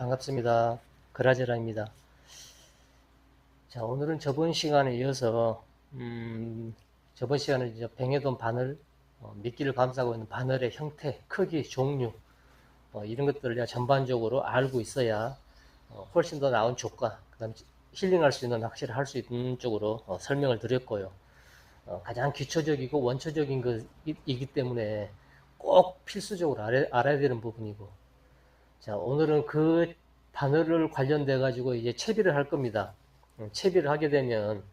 반갑습니다. 그라제라입니다. 자, 오늘은 저번 시간에 이어서, 저번 시간에 이제 뱅에돔 바늘, 미끼를 감싸고 있는 바늘의 형태, 크기, 종류, 이런 것들을 내가 전반적으로 알고 있어야 훨씬 더 나은 조과, 그 다음에 힐링할 수 있는 낚시를 할 수 있는 쪽으로 설명을 드렸고요. 가장 기초적이고 원초적인 것이기 때문에 꼭 필수적으로 알아야 되는 부분이고, 자, 오늘은 그 바늘을 관련돼 가지고 이제 채비를 할 겁니다. 채비를 하게 되면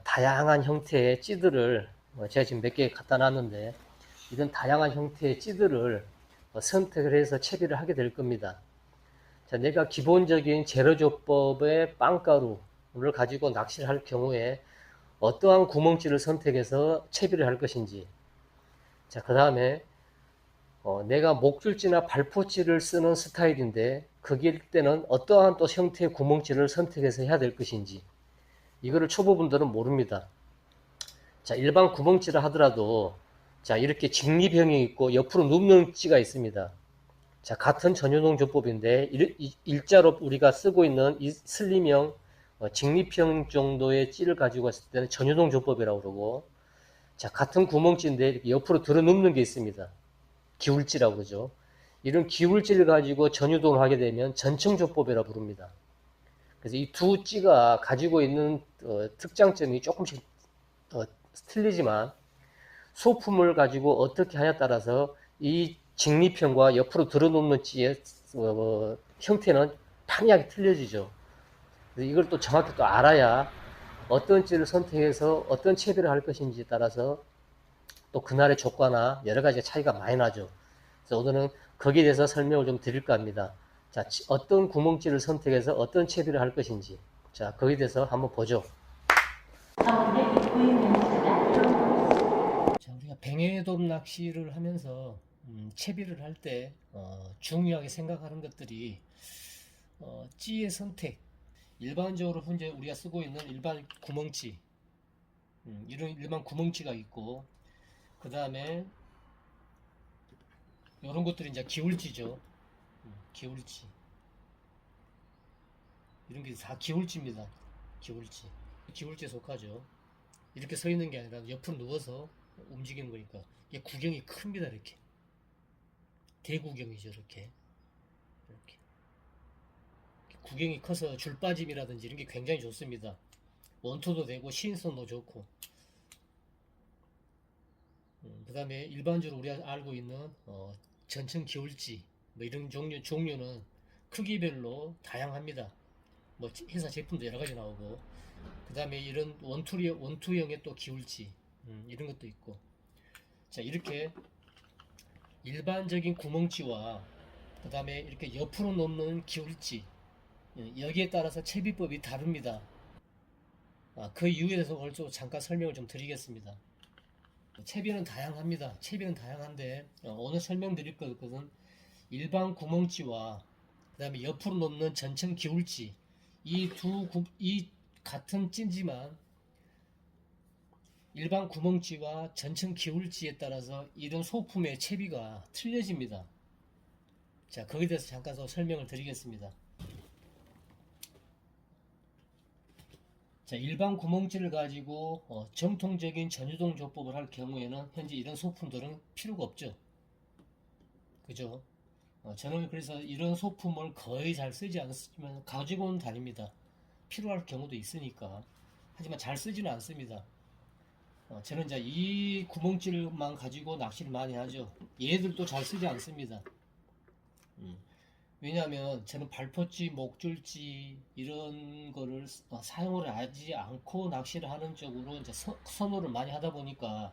다양한 형태의 찌들을 제가 지금 몇 개 갖다 놨는데 이런 다양한 형태의 찌들을 선택을 해서 채비를 하게 될 겁니다. 자, 내가 기본적인 재료조법의 빵가루를 가지고 낚시를 할 경우에 어떠한 구멍찌를 선택해서 채비를 할 것인지, 자, 그 다음에 내가 목줄지나 발포치를 쓰는 스타일인데 그길 때는 어떠한 또 형태의 구멍질을 선택해서 해야 될 것인지, 이거를 초보분들은 모릅니다. 자, 일반 구멍질을 하더라도 자, 이렇게 직립형이 있고 옆으로 눕는 찌가 있습니다. 자, 같은 전유동 조법인데 일자로 우리가 쓰고 있는 이 슬림형 직립형 정도의 찌를 가지고 왔을 때는 전유동 조법이라고 그러고, 자, 같은 구멍찌인데 이렇게 옆으로 들어 눕는 게 있습니다. 기울지라고 그러죠. 이런 기울지를 가지고 전유동을 하게 되면 전층조법이라 부릅니다. 그래서 이 두 찌가 가지고 있는 특장점이 조금씩 틀리지만 소품을 가지고 어떻게 하냐에 따라서 이 직립형과 옆으로 들어놓는 찌의 형태는 판이하게 틀려지죠. 그래서 이걸 또 정확히 또 알아야 어떤 찌를 선택해서 어떤 채비를 할 것인지에 따라서 또 그날의 조과나 여러 가지 차이가 많이 나죠. 그래서 오늘은 거기에 대해서 설명을 좀 드릴까 합니다. 자, 어떤 구멍질을 선택해서 어떤 채비를 할 것인지, 자, 거기에 대해서 한번 보죠. 자, 우리가 뱅에돔 낚시를 하면서 채비를 할 때 중요하게 생각하는 것들이 찌의 선택. 일반적으로 현재 우리가 쓰고 있는 일반 구멍치, 이런 일반 구멍치가 있고, 그 다음에 이런 것들이 이제 기울지죠. 기울지. 이런 게 다 기울지입니다. 기울지. 기울지에 속하죠. 이렇게 서 있는 게 아니라 옆으로 누워서 움직이는 거니까. 이게 구경이 큽니다. 이렇게. 대구경이죠. 이렇게. 이렇게. 구경이 커서 줄 빠짐이라든지 이런 게 굉장히 좋습니다. 원투도 되고 시인성도 좋고. 그 다음에 일반적으로 우리가 알고 있는 전층 기울지 뭐 이런 종류는 크기별로 다양합니다. 뭐 회사 제품도 여러 가지 나오고, 그 다음에 이런 원투형의 또 기울지, 이런 것도 있고. 자, 이렇게 일반적인 구멍치와 그 다음에 이렇게 옆으로 놓는 기울지, 여기에 따라서 채비법이 다릅니다. 그 이유에 대해서 오늘 좀 잠깐 설명을 좀 드리겠습니다. 채비는 다양합니다. 채비는 다양한데 오늘 설명드릴 것은 일반 구멍치와 그 다음에 옆으로 놓는 전층 기울지, 이 같은 찐지만 일반 구멍지와 전층 기울지에 따라서 이런 소품의 채비가 틀려집니다. 자, 거기에 대해서 잠깐 더 설명을 드리겠습니다. 자, 일반 구멍지를 가지고 정통적인 전유동 조법을 할 경우에는 현재 이런 소품들은 필요가 없죠. 그죠? 저는 그래서 이런 소품을 거의 잘 쓰지 않으면 가지고는 다닙니다. 필요할 경우도 있으니까. 하지만 잘 쓰지는 않습니다. 저는 이제 이 구멍질만 가지고 낚시를 많이 하죠. 얘들도 잘 쓰지 않습니다. 왜냐하면 저는 발포찌, 목줄찌 이런 거를 사용을 하지 않고 낚시를 하는 쪽으로 이제 선호를 많이 하다 보니까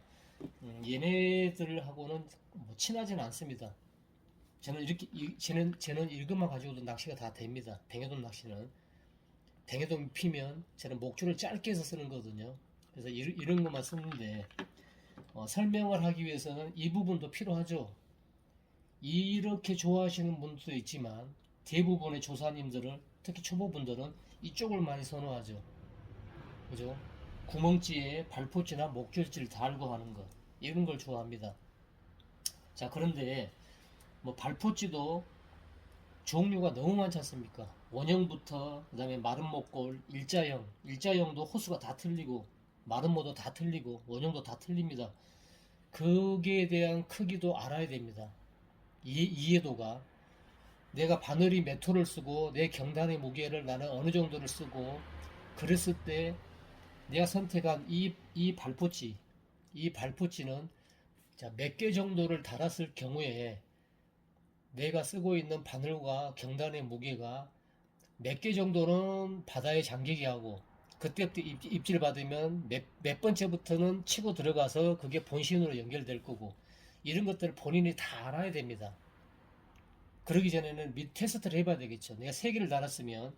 얘네들하고는 뭐 친하지는 않습니다. 저는 이렇게 저는 이것만 가지고도 낚시가 다 됩니다. 뱅에돔 낚시는 뱅에돔 피면 저는 목줄을 짧게 해서 쓰는 거거든요. 그래서 이런 것만 쓰는데 설명을 하기 위해서는 이 부분도 필요하죠. 이렇게 좋아하시는 분도 있지만 대부분의 조사님들은, 특히 초보분들은 이쪽을 많이 선호하죠. 그죠? 구멍찌에 발포찌나 목줄찌를 달고 하는 것, 이런 걸 좋아합니다. 자, 그런데 뭐 발포찌도 종류가 너무 많지 않습니까? 원형부터 그다음에 마른 목골, 일자형도 호수가 다 틀리고 마른 모도 다 틀리고 원형도 다 틀립니다. 거기에 대한 크기도 알아야 됩니다. 이해도가 내가 바늘이 몇 호를 쓰고 내 경단의 무게를 나는 어느 정도를 쓰고 그랬을 때 내가 선택한 이 발포치 이 발포치는 몇 개 정도를 달았을 경우에 내가 쓰고 있는 바늘과 경단의 무게가 몇 개 정도는 바다에 잠기게 하고 그때부터 입질 받으면 몇 번째부터는 치고 들어가서 그게 본신으로 연결될 거고 이런 것들을 본인이 다 알아야 됩니다. 그러기 전에는 테스트를 해봐야 되겠죠. 내가 3개를 달았으면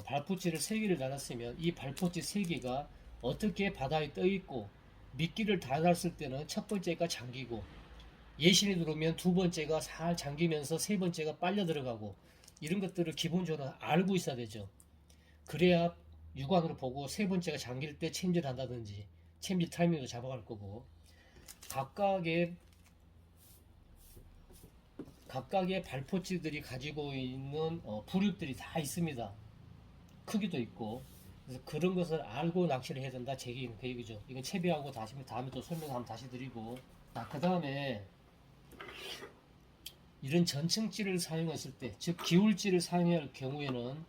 발포치를 3개를 달았으면 이 발포치 3개가 어떻게 바다에 떠 있고 미끼를 달았을 때는 첫 번째가 잠기고 예신이 들어오면 두 번째가 살 잠기면서 세 번째가 빨려 들어가고 이런 것들을 기본적으로 알고 있어야 되죠. 그래야 육안으로 보고 세 번째가 잠길 때 챔질 한다든지 챔질 타이밍도 잡아갈 거고 각각의 발포치들이 가지고 있는 부류들이 다 있습니다. 크기도 있고 그래서 그런 것을 알고 낚시를 해야 된다 제 얘기죠. 이건 채비하고 다음에 또 설명 한번 다시 드리고 그 다음에 이런 전층찌를 사용했을 때, 즉 기울찌를 사용할 경우에는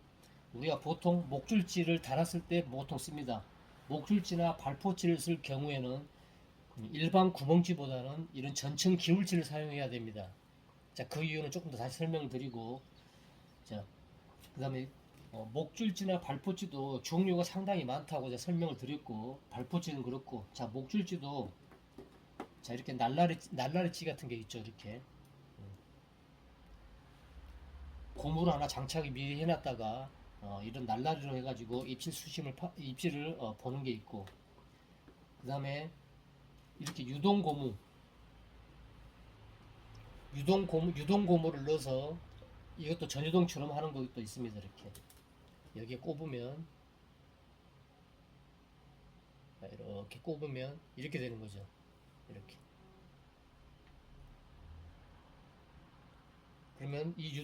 우리가 보통 목줄찌를 달았을 때 보통 씁니다. 목줄찌나 발포찌를 쓸 경우에는 일반 구멍찌보다는 이런 전층 기울찌를 사용해야 됩니다. 자, 그 이유는 조금 더 다시 설명을 드리고, 자, 그 다음에 목줄찌나 발포찌도 종류가 상당히 많다고 제가 설명을 드렸고, 발포찌는 그렇고, 자, 목줄찌도 자, 이렇게 날라리찌 같은 게 있죠, 이렇게. 고무를 하나 장착이 미리 해놨다가 이런 날라리로 해가지고 입질을 보는 게 있고 그 다음에 이렇게 유동고무를 넣어서 이것도 전유동처럼 하는 것도 있습니다. 이렇게 여기에 꼽으면 이렇게 꼽으면 이렇게 되는 거죠. 이렇게 그러면 이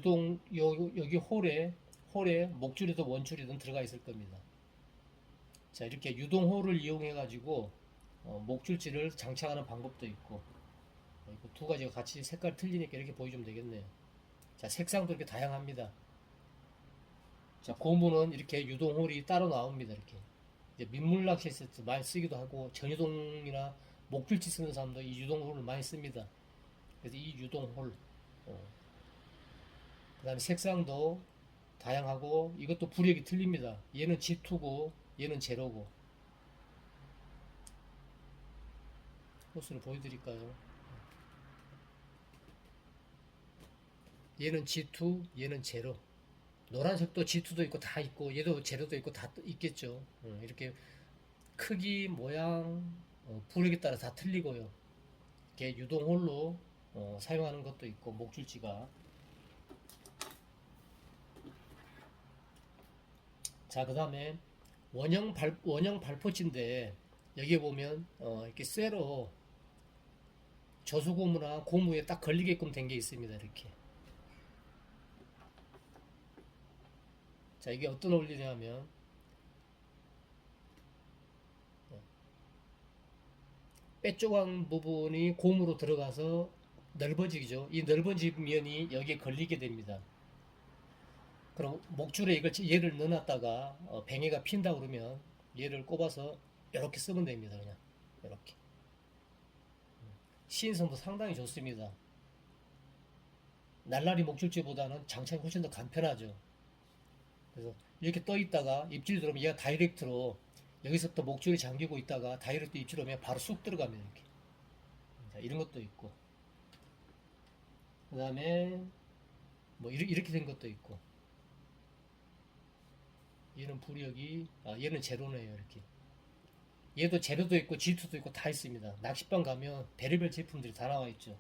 여기 홀에 목줄이든 원줄이든 들어가 있을 겁니다. 자, 이렇게 유동홀을 이용해 가지고 목줄지를 장착하는 방법도 있고 두 가지가 같이 색깔 틀리니까 이렇게 보여주면 되겠네요. 자, 색상도 이렇게 다양합니다. 자, 고무는 이렇게 유동홀이 따로 나옵니다. 이렇게 이제 민물 낚시했을 때 많이 쓰기도 하고 전유동이나 목줄지 쓰는 사람도 이 유동홀을 많이 씁니다. 그래서 이 유동홀 그 다음에 색상도 다양하고 이것도 부력이 틀립니다. 얘는 G2고 얘는 제로고 호스를 보여드릴까요? 얘는 G2 얘는 제로 노란색도 G2도 있고 다 있고 얘도 제로도 있고 다 있겠죠. 이렇게 크기 모양 부력에 따라 다 틀리고요. 이렇게 유동홀로 사용하는 것도 있고 목줄지가 자, 그 다음에 원형 발포치인데 여기에 보면 이렇게 쇠로 저수고무나 고무에 딱 걸리게끔 된 게 있습니다. 이렇게 자, 이게 어떤 원리냐면 빼조각 부분이 고무로 들어가서 넓어지죠. 이 넓어진 면이 여기에 걸리게 됩니다. 그럼 목줄에 얘를 넣어놨다가 뱅에가 핀다 그러면 얘를 꼽아서 이렇게 쓰면 됩니다. 그냥 이렇게 시인성도 상당히 좋습니다. 날라리 목줄지보다는 장착이 훨씬 더 간편하죠. 그래서 이렇게 떠 있다가 입질 들어오면 얘가 다이렉트로 여기서부터 목줄이 잠기고 있다가 다이렉트 입질 오면 바로 쑥 들어가면 이렇게 자, 이런 것도 있고 그 다음에 뭐 이렇게 된 것도 있고 얘는 부력이 얘는 제로네요. 이렇게 얘도 제로도 있고 G2도 있고 다 있습니다. 낚시방 가면 별의별 제품들이 다 나와 있죠.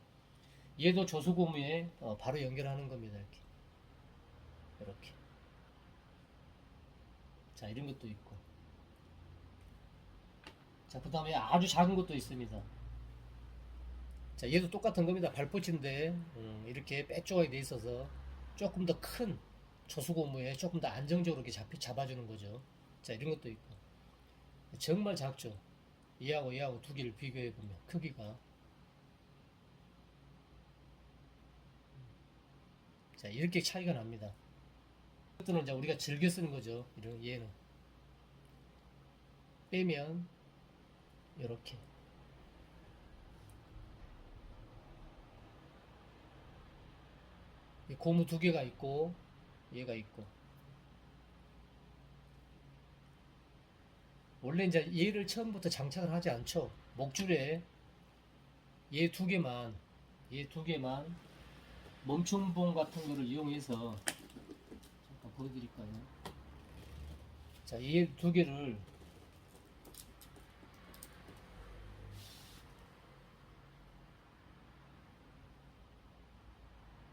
얘도 조수고무에 바로 연결하는 겁니다. 이렇게 자, 이런 것도 있고 자, 그 다음에 아주 작은 것도 있습니다. 자, 얘도 똑같은 겁니다. 발포치인데 이렇게 빼조각이 돼 있어서 조금 더 큰 조수고무에 조금 더 안정적으로 이렇게 잡아주는 거죠. 자, 이런 것도 있고. 정말 작죠. 얘하고 두 개를 비교해 보면 크기가. 자, 이렇게 차이가 납니다. 이것들은 이제 우리가 즐겨 쓰는 거죠. 이런 얘는 빼면 이렇게 고무 두 개가 있고 얘가 있고, 원래 이제 얘를 처음부터 장착을 하지 않죠. 목줄에 얘 두 개만 멈춤봉 같은 거를 이용해서 잠깐 보여드릴까요? 자, 얘 두 개를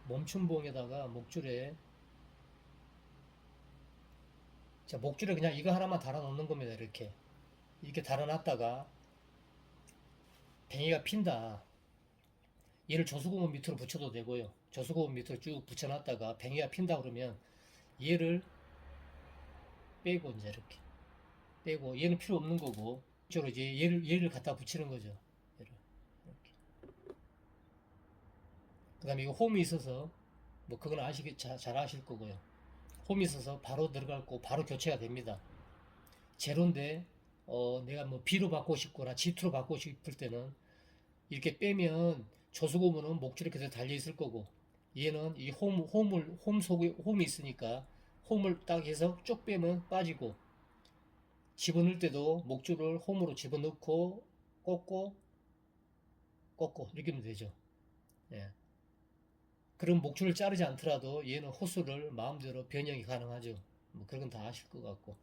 멈춤봉에다가 목줄에, 자, 목줄에 그냥 이거 하나만 달아 놓는 겁니다. 이렇게 달아놨다가 뱅이가 핀다. 얘를 조수고무 밑으로 붙여도 되고요. 조수고무 밑으로 쭉 붙여놨다가 뱅이가 핀다 그러면 얘를 빼고 이제 이렇게 빼고, 얘는 필요 없는 거고 이쪽으로 이제 얘를 갖다 붙이는 거죠. 얘를 이렇게. 그 다음에 이거 홈이 있어서 뭐 그건 잘 아실 거고요. 홈이 있어서 바로 들어갈 거 바로 교체가 됩니다. 제로인데 내가 뭐 B로 바꾸고 싶거나 G2로 바꾸고 싶을 때는 이렇게 빼면 조수고무는 목줄에 계속 달려 있을 거고, 얘는 이 홈 속에 홈이 있으니까 홈을 딱 해서 쭉 빼면 빠지고, 집어넣을 때도 목줄을 홈으로 집어넣고 꽂고 이렇게 하면 되죠. 예. 그럼 목줄을 자르지 않더라도 얘는 호수를 마음대로 변형이 가능하죠. 뭐 그런 건 다 아실 것 같고.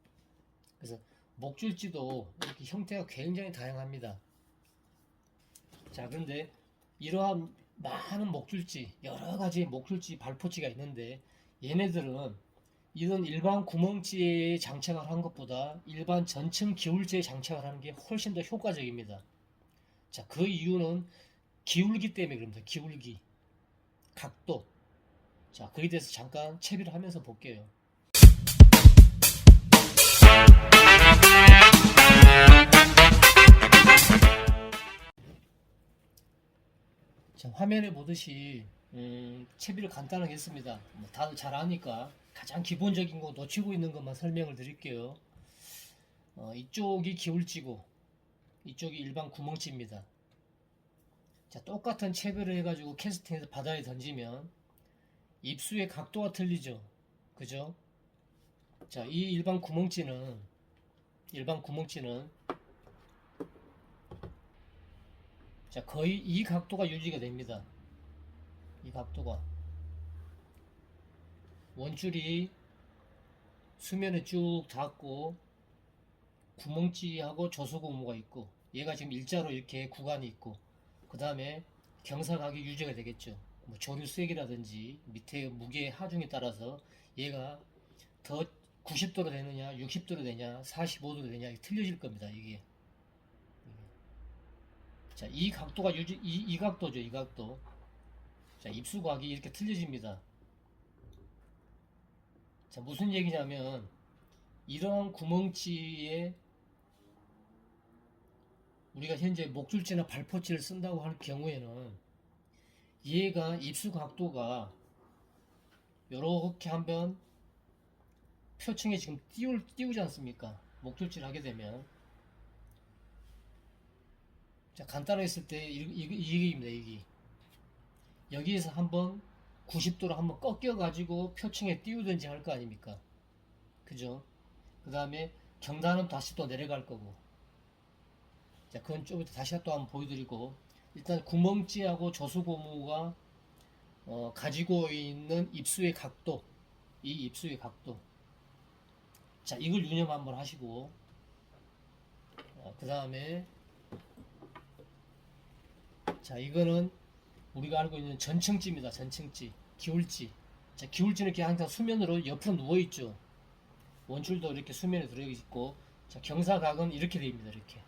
그래서 목줄지도 이렇게 형태가 굉장히 다양합니다. 자, 그런데 이러한 많은 목줄지, 여러 가지 목줄지, 발포지가 있는데, 얘네들은 이런 일반 구멍지에 장착을 한 것보다 일반 전층 기울지에 장착을 하는 게 훨씬 더 효과적입니다. 자, 그 이유는 기울기 때문에 그럽니다. 기울기, 각도. 자, 그에 대해서 잠깐 채비를 하면서 볼게요. 자, 화면에 보듯이 채비를 간단하게 했습니다. 뭐 다들 잘 아니까 가장 기본적인 거 놓치고 있는 것만 설명을 드릴게요. 이쪽이 기울지고 이쪽이 일반 구멍지입니다. 자, 똑같은 채비를 해가지고 캐스팅해서 바다에 던지면 입수의 각도가 틀리죠. 그죠? 자, 이 일반 구멍지는 자, 거의 이 각도가 유지가 됩니다. 이 각도가 원줄이 수면에 쭉 닿고 구멍지하고 조수고무가 있고, 얘가 지금 일자로 이렇게 구간이 있고, 그 다음에 경사각이 유지가 되겠죠. 뭐 조류색이라든지 밑에 무게 하중에 따라서 얘가 더 90도로 되느냐 60도로 되냐 45도로 되냐 틀려질 겁니다. 이게. 자, 이 각도가 이 각도죠. 이 각도. 자, 입수각이 이렇게 틀려집니다. 자, 무슨 얘기냐면 이러한 구멍지에 우리가 현재 목줄지나 발포지를 쓴다고 할 경우에는 얘가 입수 각도가 이렇게 한번 표층에 지금 띄우지 않습니까? 목줄지를 하게 되면. 자, 간단하게 했을 때 이기입니다. 이기. 여기에서 한번 90도로 한번 꺾여 가지고 표층에 띄우든지 할 거 아닙니까? 그죠? 그 다음에 경단은 다시 또 내려갈 거고. 자, 그건 좀 이따 다시 또 한번 보여드리고, 일단 구멍지하고 조수고무가 가지고 있는 입수의 각도, 이 입수의 각도. 자, 이걸 유념 한번 하시고, 그 다음에 자, 이거는 우리가 알고 있는 전층지입니다. 전층지, 기울지. 자, 기울지는 이렇게 항상 수면으로 옆으로 누워 있죠. 원줄도 이렇게 수면에 들어 있고, 자, 경사각은 이렇게 됩니다. 이렇게.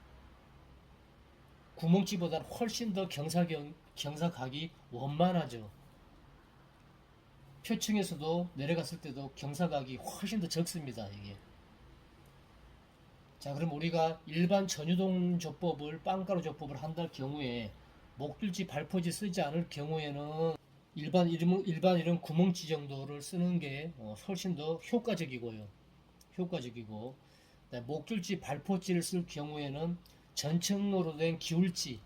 구멍지보다는 훨씬 더 경사각이 원만하죠. 표층에서도 내려갔을 때도 경사각이 훨씬 더 적습니다. 이게. 자, 그럼 우리가 일반 전유동 조법을 빵가루 조법을 한달 경우에 목줄지 발포지 쓰지 않을 경우에는 일반 이런 구멍지 정도를 쓰는 게 훨씬 더 효과적이고요. 효과적이고, 목줄지 발포지를 쓸 경우에는 전층으로 된 기울지,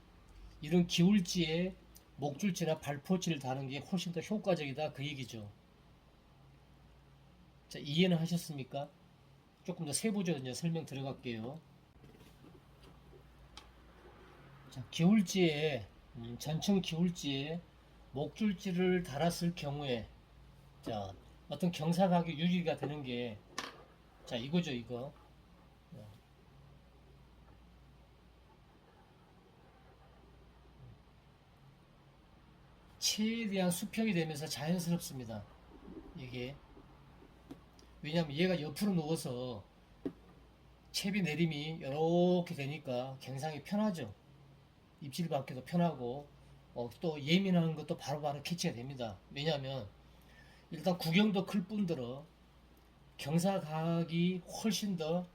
이런 기울지에 목줄지나 발포지를 다는 게 훨씬 더 효과적이다, 그 얘기죠. 자, 이해는 하셨습니까? 조금 더 세부적으로 이제 설명 들어갈게요. 자, 기울지에 전층 기울지에 목줄지를 달았을 경우에 자, 어떤 경사각이 유지가 되는 게 자, 이거죠, 이거. 최대한 수평이 되면서 자연스럽습니다. 이게 왜냐하면 얘가 옆으로 누워서 채비 내림이 이렇게 되니까 굉장히 편하죠. 입질 받기도 편하고 또 예민한 것도 바로바로 캐치가 됩니다. 왜냐하면 일단 구경도 클 뿐더러 경사각이 훨씬 더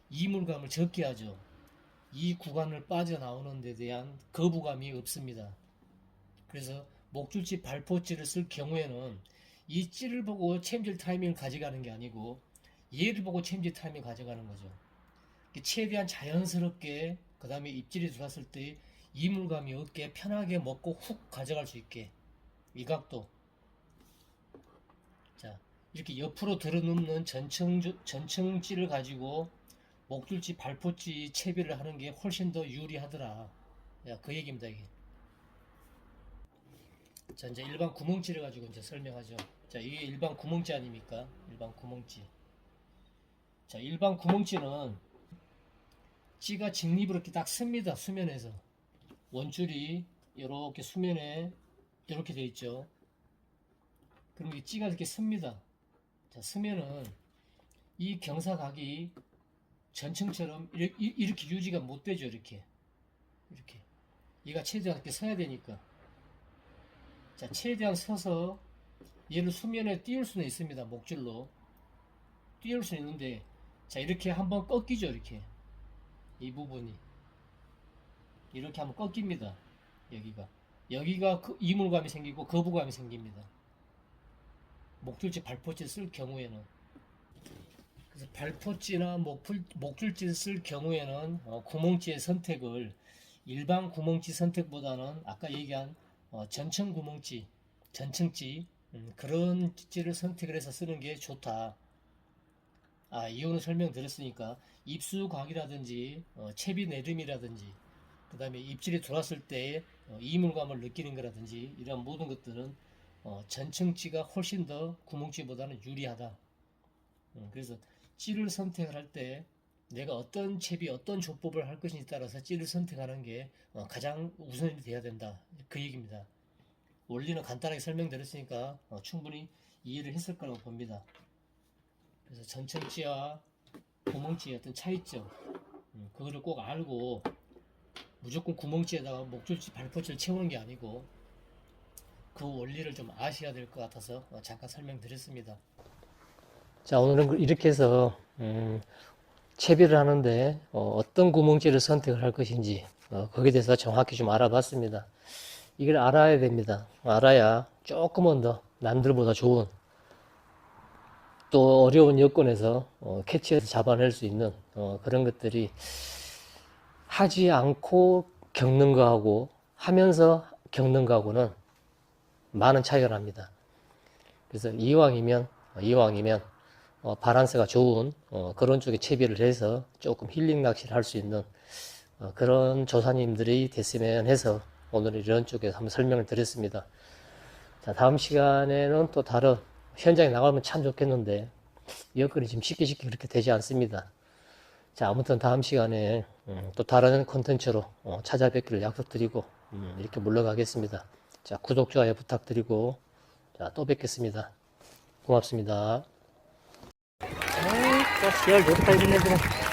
이물감을 적게 하죠. 이 구간을 빠져나오는 데 대한 거부감이 없습니다. 그래서 목줄지 발포지를 쓸 경우에는 이 찌를 보고 챔질 타이밍을 가져가는 게 아니고 얘를 보고 챔질 타이밍을 가져가는 거죠. 최대한 자연스럽게 그 다음에 입질이 들어왔을 때 이물감이 없게 편하게 먹고 훅 가져갈 수 있게 이 각도. 자, 이렇게 옆으로 들어눕는 전층지를 가지고 목줄지 발포지 채비를 하는 게 훨씬 더 유리하더라. 야, 그 얘기입니다, 이게. 자, 이제 일반 구멍지를 가지고 이제 설명하죠. 자, 이게 일반 구멍지 아닙니까? 일반 구멍지. 자, 일반 구멍지는 찌가 직립으로 이렇게 딱 씁니다. 수면에서. 원줄이 이렇게 수면에 이렇게 되어 있죠. 그럼 이 찌가 이렇게 씁니다. 자, 쓰면은 이 경사각이 전층처럼 이렇게 유지가 못 되죠. 이렇게. 얘가 최대한 이렇게 서야 되니까. 자, 최대한 서서 얘를 수면에 띄울 수는 있습니다. 목줄로. 띄울 수는 있는데, 자, 이렇게 한번 꺾이죠. 이렇게. 이 부분이. 이렇게 한번 꺾입니다. 여기가 이물감이 생기고 거부감이 생깁니다. 목줄지 발포지 쓸 경우에는. 그래서 발포지나 목줄지를 쓸 경우에는 구멍지의 선택을 일반 구멍지 선택보다는 아까 얘기한 전층 구멍지, 전층지 그런 찌를 선택을 해서 쓰는 게 좋다. 이유는 설명드렸으니까 입수각이라든지 채비 내림이라든지 그 다음에 입질이 들어왔을 때 이물감을 느끼는 거라든지 이런 모든 것들은 전층지가 훨씬 더 구멍지보다는 유리하다. 그래서 찌를 선택을 할 때 내가 어떤 채비 어떤 조법을 할 것인지 따라서 찌를 선택하는 게 가장 우선이 돼야 된다, 그 얘기입니다. 원리는 간단하게 설명드렸으니까 충분히 이해를 했을 거라고 봅니다. 그래서 전층찌와 구멍찌의 어떤 차이점 그거를 꼭 알고 무조건 구멍찌에다가 목줄지 발포치를 채우는 게 아니고 그 원리를 좀 아셔야 될 것 같아서 잠깐 설명드렸습니다. 자, 오늘은 이렇게 해서 채비를 하는데 어떤 구멍지를 선택을 할 것인지 거기에 대해서 정확히 좀 알아봤습니다. 이걸 알아야 됩니다. 알아야 조금은 더 남들보다 좋은 또 어려운 여건에서 캐치해서 잡아낼 수 있는 그런 것들이 하지 않고 겪는 거하고 하면서 겪는 거하고는 많은 차이가 납니다. 그래서 이왕이면 바란스가 좋은 그런 쪽에 채비를 해서 조금 힐링 낚시를 할 수 있는 그런 조사님들이 됐으면 해서 오늘 이런 쪽에서 한번 설명을 드렸습니다. 자, 다음 시간에는 또 다른 현장에 나가면 참 좋겠는데 여건이 지금 쉽게 그렇게 되지 않습니다. 자, 아무튼 다음 시간에 또 다른 콘텐츠로 찾아뵙기를 약속드리고 이렇게 물러가겠습니다. 자, 구독, 좋아요 부탁드리고 자, 또 뵙겠습니다. 고맙습니다. 또 씨알 좋다 이런 애들은.